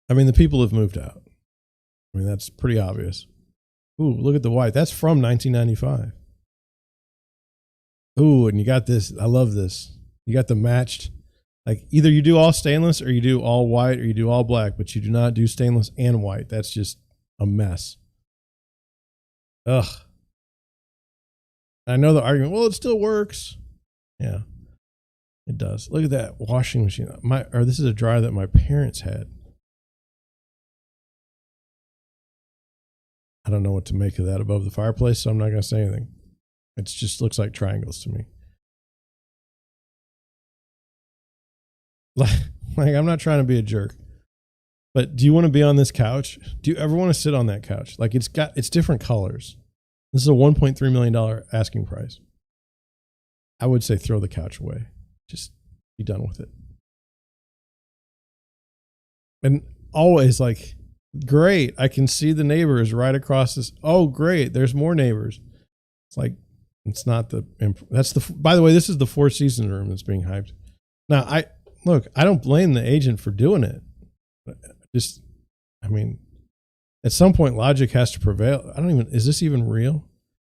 S1: I mean, the people have moved out. I mean, that's pretty obvious. Ooh, look at the white. That's from 1995. Ooh, and you got this. I love this. You got the matched. Like, either you do all stainless or you do all white or you do all black, but you do not do stainless and white. That's just a mess. Ugh. I know the argument, well, it still works. Yeah, it does. Look at that washing machine. This is a dryer that my parents had. I don't know what to make of that above the fireplace, so I'm not going to say anything. It just looks like triangles to me. Like, I'm not trying to be a jerk, but do you want to be on this couch? Do you ever want to sit on that couch? Like, it's different colors. This is a $1.3 million asking price. I would say throw the couch away. Just be done with it. And always like, great, I can see the neighbors right across this. Oh, great, there's more neighbors. It's like, it's not that's the, by the way, this is the Four Seasons room that's being hyped. Now, I don't blame the agent for doing it. Just, I mean, at some point logic has to prevail. Is this even real?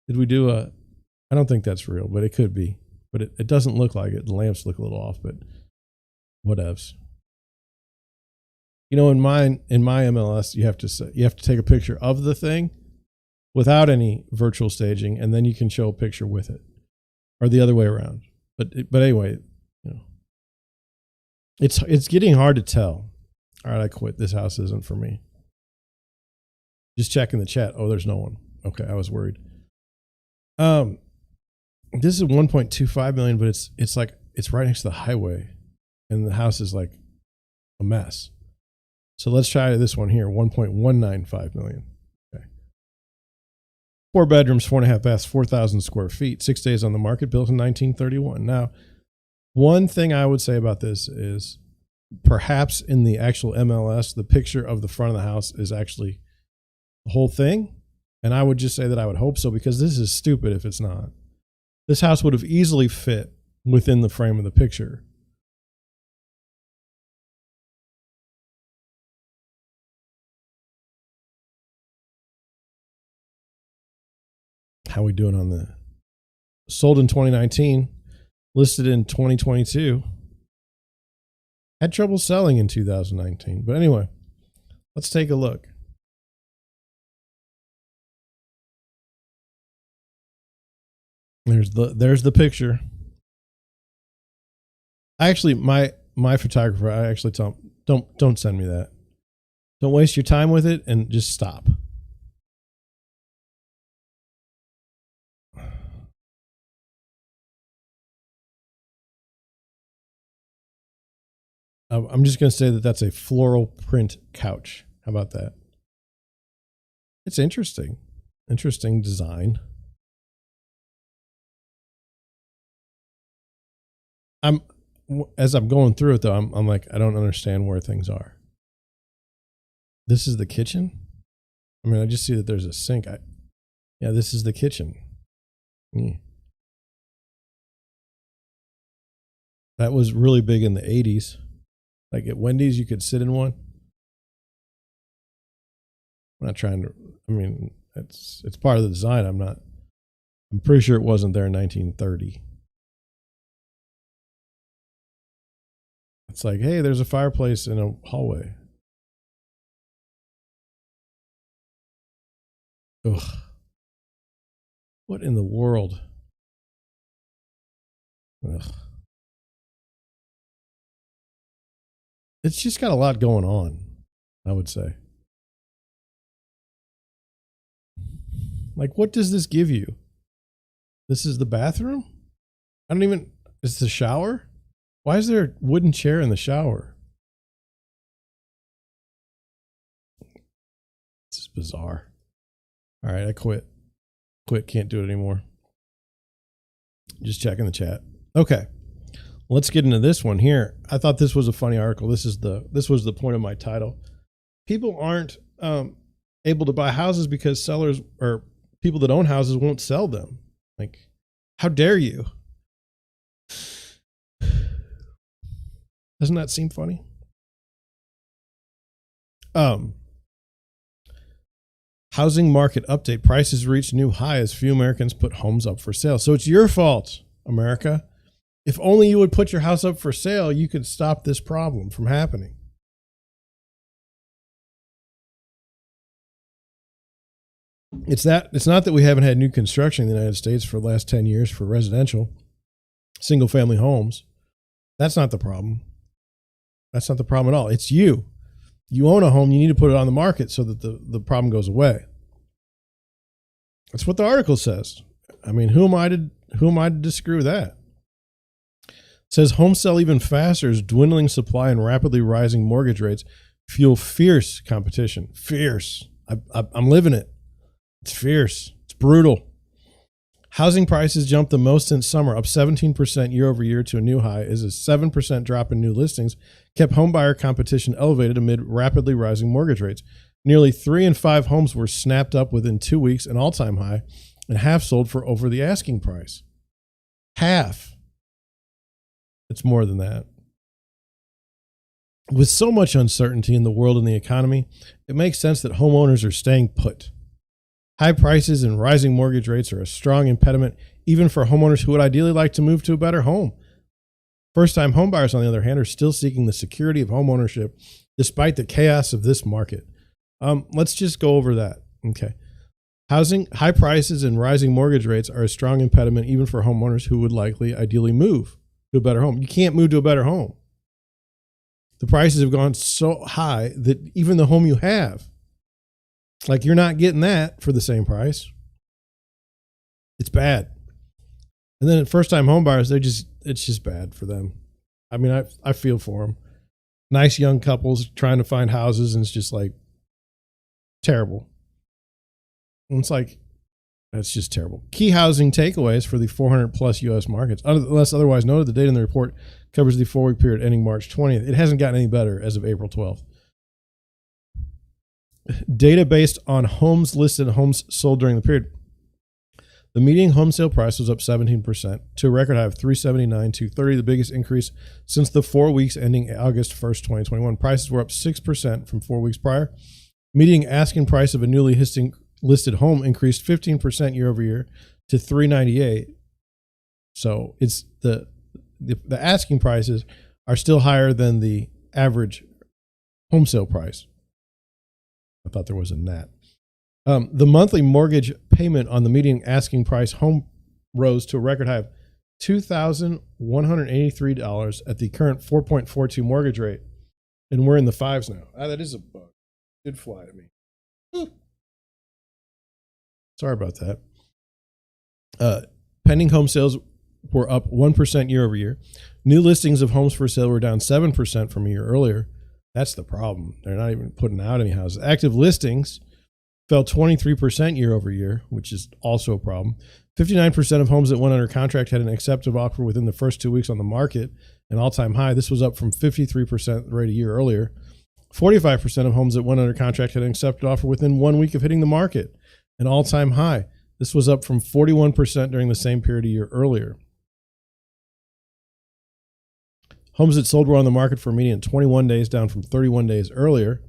S1: Did we do I don't think that's real, but it could be. But it doesn't look like it. The lamps look a little off, but whatevs. You know, in my MLS, you have to take a picture of the thing without any virtual staging, and then you can show a picture with it, or the other way around. But anyway, you know, it's getting hard to tell. All right, I quit. This house isn't for me. Just checking the chat. Oh, there's no one. Okay, I was worried. This is 1.25 million, but it's like it's right next to the highway, and the house is like a mess. So let's try this one here, 1.195 million. Okay. 4 bedrooms, 4.5 baths, 4,000 square feet, 6 days on the market, built in 1931. Now, one thing I would say about this is perhaps in the actual MLS, the picture of the front of the house is actually the whole thing. And I would just say that I would hope so, because this is stupid if it's not. This house would have easily fit within the frame of the picture. How we doing on the sold in 2019, listed in 2022, had trouble selling in 2019. But anyway, let's take a look. There's the picture. I actually, my photographer, I actually tell him, don't send me that. Don't waste your time with it, and just stop. I'm just going to say that that's a floral print couch. How about that? It's interesting. Interesting design. As I'm going through it though, I'm like, I don't understand where things are. This is the kitchen. I mean, I just see that there's a sink. Yeah, this is the kitchen. Yeah. That was really big in the 80s. Like at Wendy's, you could sit in one. I'm not trying to, I mean, it's part of the design. I'm pretty sure it wasn't there in 1930. It's like, hey, there's a fireplace in a hallway. Ugh. What in the world? Ugh. It's just got a lot going on, I would say. Like, what does this give you? This is the bathroom? It's the shower? Why is there a wooden chair in the shower? This is bizarre. All right, I quit. Can't do it anymore. Just checking the chat. Okay. Let's get into this one here. I thought this was a funny article. This was the point of my title. People aren't able to buy houses because sellers or people that own houses won't sell them. Like, how dare you? Doesn't that seem funny? Housing market update. Prices reach new high as few Americans put homes up for sale. So it's your fault, America. If only you would put your house up for sale, you could stop this problem from happening. It's not that we haven't had new construction in the United States for the last 10 years for residential single family homes. That's not the problem. That's not the problem at all. It's you. You own a home, you need to put it on the market so that the problem goes away. That's what the article says. I mean, who am I to disagree with that? It says home sell even faster as dwindling supply and rapidly rising mortgage rates fuel fierce competition. Fierce. I'm living it. It's fierce. It's brutal. Housing prices jumped the most since summer, up 17% year over year to a new high, as a 7% drop in new listings kept homebuyer competition elevated amid rapidly rising mortgage rates. Nearly 3 in 5 homes were snapped up within 2 weeks, an all-time high, and half sold for over the asking price. Half. It's more than that. With so much uncertainty in the world and the economy, it makes sense that homeowners are staying put. High prices and rising mortgage rates are a strong impediment, even for homeowners who would ideally like to move to a better home. First-time homebuyers, on the other hand, are still seeking the security of homeownership despite the chaos of this market. Let's just go over that. Okay. High prices and rising mortgage rates are a strong impediment, even for homeowners who would likely ideally move to a better home. You can't move to a better home. The prices have gone so high that even the home you have, like, you're not getting that for the same price. It's bad. And then first-time homebuyers, it's just bad for them. I mean, I feel for them. Nice young couples trying to find houses, and it's just like terrible. And it's like, that's just terrible. Key housing takeaways for the 400 plus U.S. markets. Unless otherwise noted, the data in the report covers the 4-week period ending March 20th. It hasn't gotten any better as of April 12th. Data based on homes listed and homes sold during the period. The median home sale price was up 17% to a record high of $379,230, the biggest increase since the 4 weeks ending August 1st, 2021. Prices were up 6% from 4 weeks prior. Median asking price of a newly listed home increased 15% year over year to $398,000. So it's the asking prices are still higher than the average home sale price. I thought there was a gnat. The monthly mortgage payment on the median asking price home rose to a record high of $2,183 at the current 4.42 mortgage rate. And we're in the fives now. That is a bug. It did fly at me. Sorry about that. Pending home sales were up 1% year over year. New listings of homes for sale were down 7% from a year earlier. That's the problem. They're not even putting out any houses. Active listings fell 23% year over year, which is also a problem. 59% of homes that went under contract had an accepted offer within the first 2 weeks on the market, an all-time high. This was up from 53% rate a year earlier. 45% of homes that went under contract had an accepted offer within 1 week of hitting the market, an all-time high. This was up from 41% during the same period a year earlier. Homes that sold were on the market for a median 21 days, down from 31 days earlier.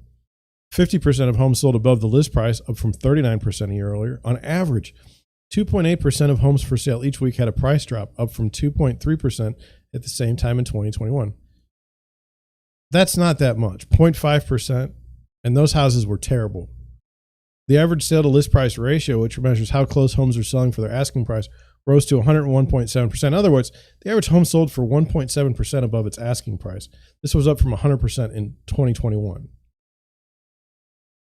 S1: 50% of homes sold above the list price, up from 39% a year earlier. On average, 2.8% of homes for sale each week had a price drop, up from 2.3% at the same time in 2021. That's not that much, 0.5%, and those houses were terrible. The average sale to list price ratio, which measures how close homes are selling for their asking price, rose to 101.7%. In other words, the average home sold for 1.7% above its asking price. This was up from 100% in 2021.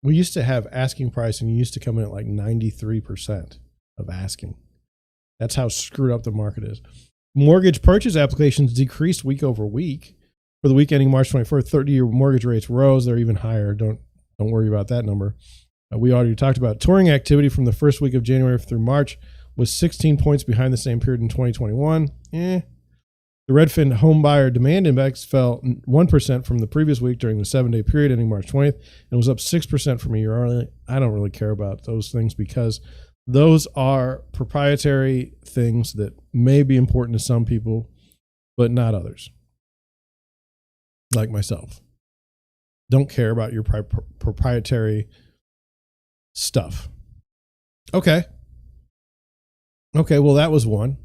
S1: We used to have asking price, and you used to come in at like 93% of asking. That's how screwed up the market is. Mortgage purchase applications decreased week over week. For the week ending March 24th, 30-year mortgage rates rose. They're even higher. Don't worry about that number. We already talked about touring activity from the first week of January through March was 16 points behind the same period in 2021. The Redfin Home Buyer Demand Index fell 1% from the previous week during the 7-day period ending March 20th and was up 6% from a year earlier. I don't really care about those things because those are proprietary things that may be important to some people, but not others, like myself. Don't care about your proprietary stuff. Okay, well, that was one.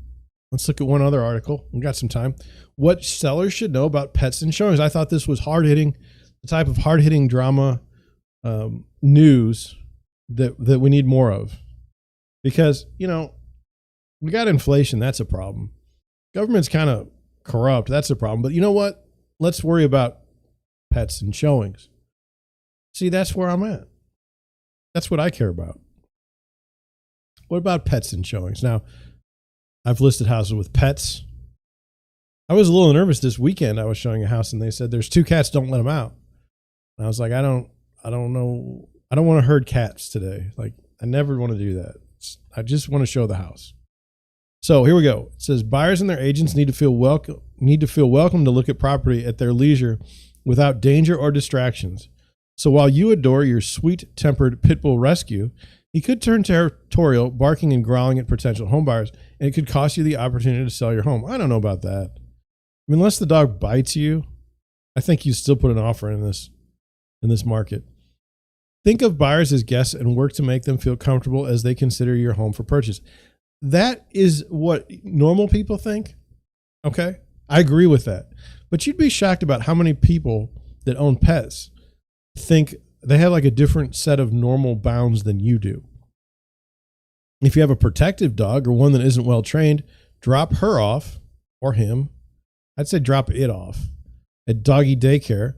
S1: Let's look at one other article. We got some time. What sellers should know about pets and showings. I thought this was hard-hitting, the type of hard-hitting drama news that we need more of. Because, we got inflation. That's a problem. Government's kind of corrupt. That's a problem. But you know what? Let's worry about pets and showings. See, that's where I'm at. That's what I care about. What about pets and showings? Now, I've listed houses with pets. I was a little nervous this weekend. I was showing a house and they said there's 2 cats, don't let them out. And I was like, I don't know. I don't want to herd cats today. Like, I never want to do that. I just want to show the house. So here we go. It says buyers and their agents need to feel welcome to look at property at their leisure without danger or distractions. So while you adore your sweet-tempered pit bull rescue, he could turn territorial, barking and growling at potential homebuyers, and it could cost you the opportunity to sell your home. I don't know about that. I mean, unless the dog bites you, I think you still put an offer in this market. Think of buyers as guests and work to make them feel comfortable as they consider your home for purchase. That is what normal people think. Okay. I agree with that. But you'd be shocked about how many people that own pets think they have like a different set of normal bounds than you do. If you have a protective dog or one that isn't well trained, drop her off, or him. I'd say drop it off at doggy daycare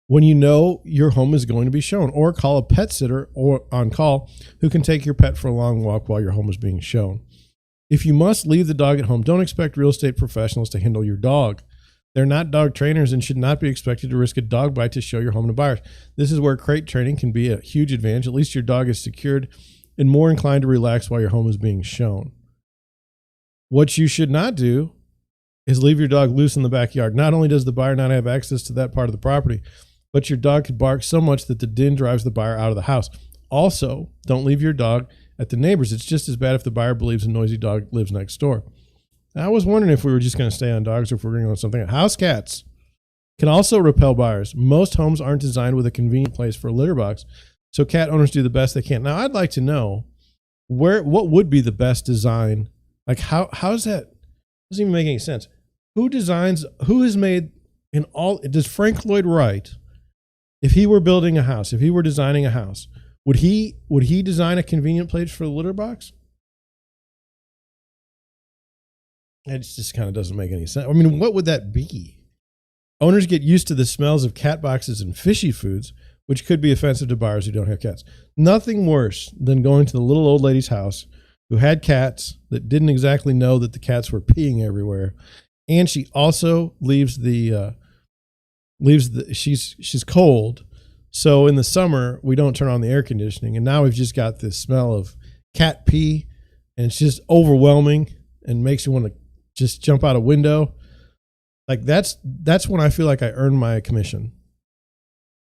S1: when you know your home is going to be shown, or call a pet sitter or on call who can take your pet for a long walk while your home is being shown. If you must leave the dog at home, don't expect real estate professionals to handle your dog. They're not dog trainers and should not be expected to risk a dog bite to show your home to buyers. This is where crate training can be a huge advantage. At least your dog is secured and more inclined to relax while your home is being shown. What you should not do is leave your dog loose in the backyard. Not only does the buyer not have access to that part of the property, but your dog could bark so much that the din drives the buyer out of the house. Also, don't leave your dog at the neighbors. It's just as bad if the buyer believes a noisy dog lives next door. I was wondering if we were just going to stay on dogs or if we're going to go on something. House cats can also repel buyers. Most homes aren't designed with a convenient place for a litter box, so cat owners do the best they can. Now, I'd like to know what would be the best design. Like, how's that? Doesn't even make any sense. Who has made does Frank Lloyd Wright, if he were building a house, if he were designing a house, would he design a convenient place for the litter box? It just kind of doesn't make any sense. I mean, what would that be? Owners get used to the smells of cat boxes and fishy foods, which could be offensive to buyers who don't have cats. Nothing worse than going to the little old lady's house who had cats that didn't exactly know that the cats were peeing everywhere. And she also she's cold. So in the summer, we don't turn on the air conditioning. And now we've just got this smell of cat pee, and it's just overwhelming and makes you want to just jump out a window. Like that's when I feel like I earn my commission.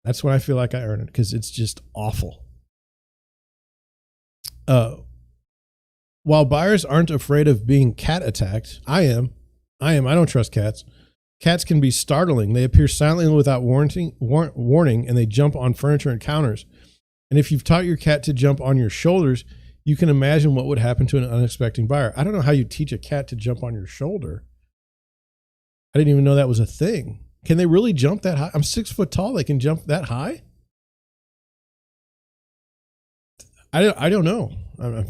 S1: That's when I feel like I earn it, because it's just awful. While buyers aren't afraid of being cat attacked, I am. I don't trust cats. Cats can be startling. They appear silently without warning, and they jump on furniture and counters. And if you've taught your cat to jump on your shoulders, you can imagine what would happen to an unexpected buyer. I don't know how you teach a cat to jump on your shoulder. I didn't even know that was a thing. Can they really jump that high? I'm 6 foot tall. They can jump that high? I don't know. I'm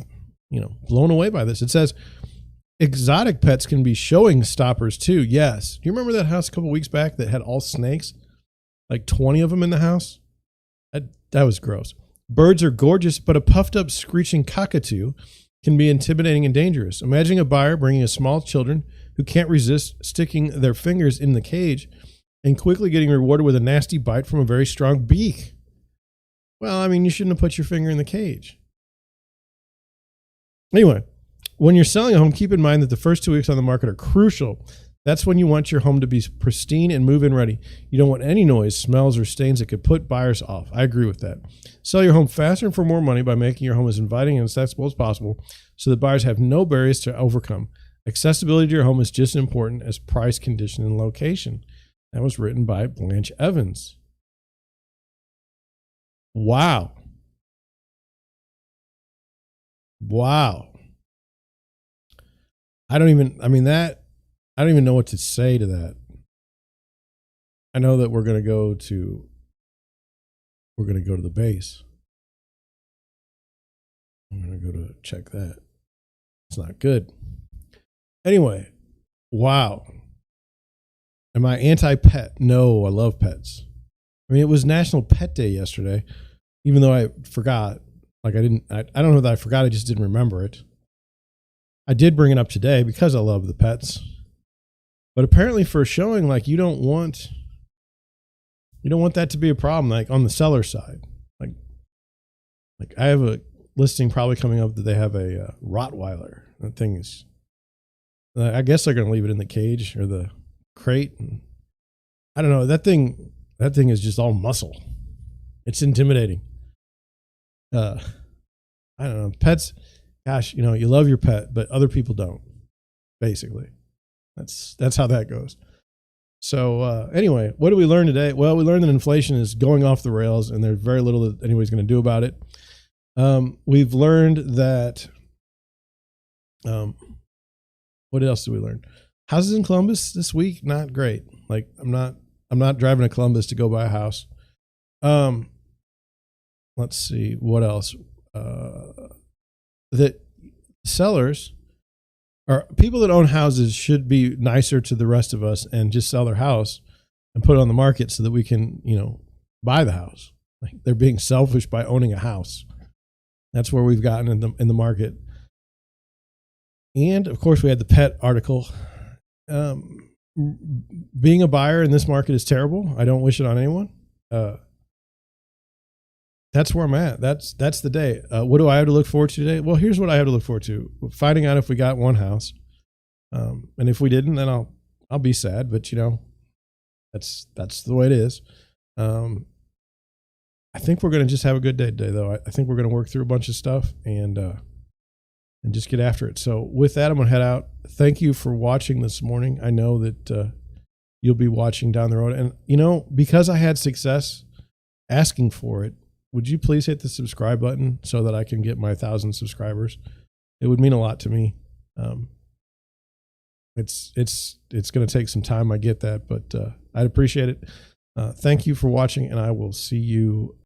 S1: blown away by this. It says exotic pets can be showing stoppers too. Yes. Do you remember that house a couple weeks back that had all snakes? Like 20 of them in the house? That was gross. Birds are gorgeous, but a puffed up screeching cockatoo can be intimidating and dangerous. Imagine a buyer bringing a small children who can't resist sticking their fingers in the cage and quickly getting rewarded with a nasty bite from a very strong beak. Well, I mean, you shouldn't have put your finger in the cage. Anyway, when you're selling a home, keep in mind that the first 2 weeks on the market are crucial. That's when you want your home to be pristine and move-in ready. You don't want any noise, smells, or stains that could put buyers off. I agree with that. Sell your home faster and for more money by making your home as inviting and accessible as possible so that buyers have no barriers to overcome. Accessibility to your home is just as important as price, condition, and location. That was written by Blanche Evans. Wow. I don't even know what to say to that. I know that we're going to go to the base. I'm going to go to check that. It's not good. Anyway, wow. Am I anti-pet? No, I love pets. I mean, it was National Pet Day yesterday, even though I forgot. Like I don't know that I forgot, I just didn't remember it. I did bring it up today because I love the pets. But apparently for showing, like, you don't want that to be a problem, like on the seller side. Like I have a listing probably coming up that they have a Rottweiler. That thing is, I guess they're going to leave it in the cage or the crate. And I don't know. That thing is just all muscle. It's intimidating. I don't know. Pets, gosh, you know, you love your pet, but other people don't. Basically, that's how that goes. So anyway, what did we learn today? Well, we learned that inflation is going off the rails, and there's very little that anybody's going to do about it. We've learned that. What else did we learn? Houses in Columbus this week, not great. Like I'm not driving to Columbus to go buy a house. Let's see what else. That sellers or people that own houses should be nicer to the rest of us and just sell their house and put it on the market so that we can, you know, buy the house. Like they're being selfish by owning a house. That's where we've gotten in the market. And of course we had the pet article. Being a buyer in this market is terrible. I don't wish it on anyone. That's where I'm at. That's the day. What do I have to look forward to today? Well, here's what I have to look forward to. Finding out if we got one house. And if we didn't, then I'll be sad, but you know, that's the way it is. I think we're going to just have a good day today though. I think we're going to work through a bunch of stuff and just get after it. So with that, I'm going to head out. Thank you for watching this morning. I know that you'll be watching down the road, and you know, because I had success asking for it, would you please hit the subscribe button so that I can get my 1,000 subscribers? It would mean a lot to me. It's going to take some time. I get that, but I'd appreciate it. Thank you for watching, and I will see you